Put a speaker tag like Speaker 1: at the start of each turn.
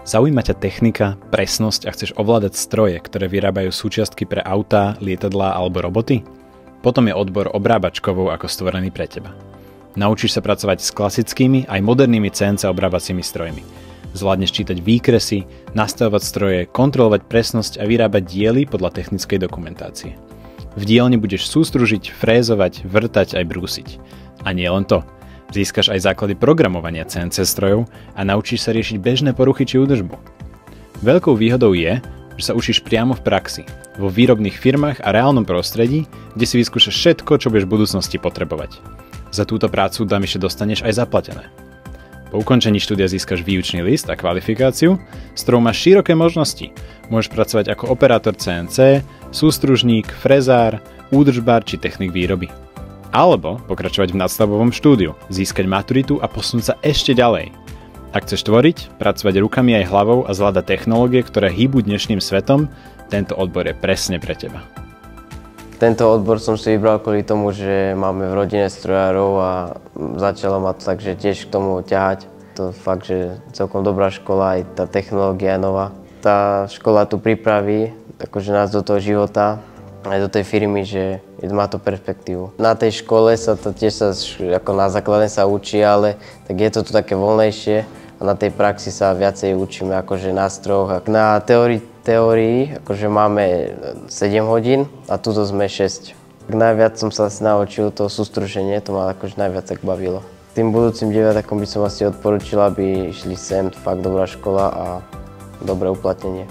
Speaker 1: Zaujíma ťa technika, presnosť a chceš ovládať stroje, ktoré vyrábajú súčiastky pre autá, lietadlá alebo roboty? Potom je odbor obrábačkovou ako stvorený pre teba. Naučíš sa pracovať s klasickými aj modernými CNC obrábacími strojmi. Zvládneš čítať výkresy, nastavovať stroje, kontrolovať presnosť a vyrábať diely podľa technickej dokumentácie. V dielni budeš sústružiť, frézovať, vrtať aj brúsiť. A nie len to. Získaš aj základy programovania CNC strojov a naučíš sa riešiť bežné poruchy či údržbu. Veľkou výhodou je, že sa učíš priamo v praxi, vo výrobných firmách a reálnom prostredí, kde si vyskúšaš všetko, čo budeš v budúcnosti potrebovať. Za túto prácu navyše dostaneš aj zaplatené. Po ukončení štúdia získaš výučný list a kvalifikáciu, s ktorou máš široké možnosti. Môžeš pracovať ako operátor CNC, sústružník, frezár, údržbár či technik výroby. Alebo pokračovať v nadstavovom štúdiu, získať maturitu a posunúť sa ešte ďalej. Ak chceš tvoriť, pracovať rukami aj hlavou a zvládať technológie, ktoré hýbu dnešným svetom, tento odbor je presne pre teba.
Speaker 2: Tento odbor som si vybral kvôli tomu, že máme v rodine strojárov a začalo ma to tak, že tiež k tomu ťahať. To fakt, že celkom dobrá škola, aj tá technológia je nová. Tá škola tu pripraví akože nás do toho života, aj do tej firmy, že má to perspektívu. Na tej škole sa to tiež ako na základne sa učí, ale tak je to tu také voľnejšie a na tej praxi sa viacej učíme akože na strojoch. Na teórii akože máme 7 hodín a tuto sme 6. Najviac som sa asi naučil to sústruženie, to ma akože najviac tak bavilo. Tým budúcim deviatakom by som asi odporučil, aby išli sem, fakt dobrá škola a dobré uplatnenie.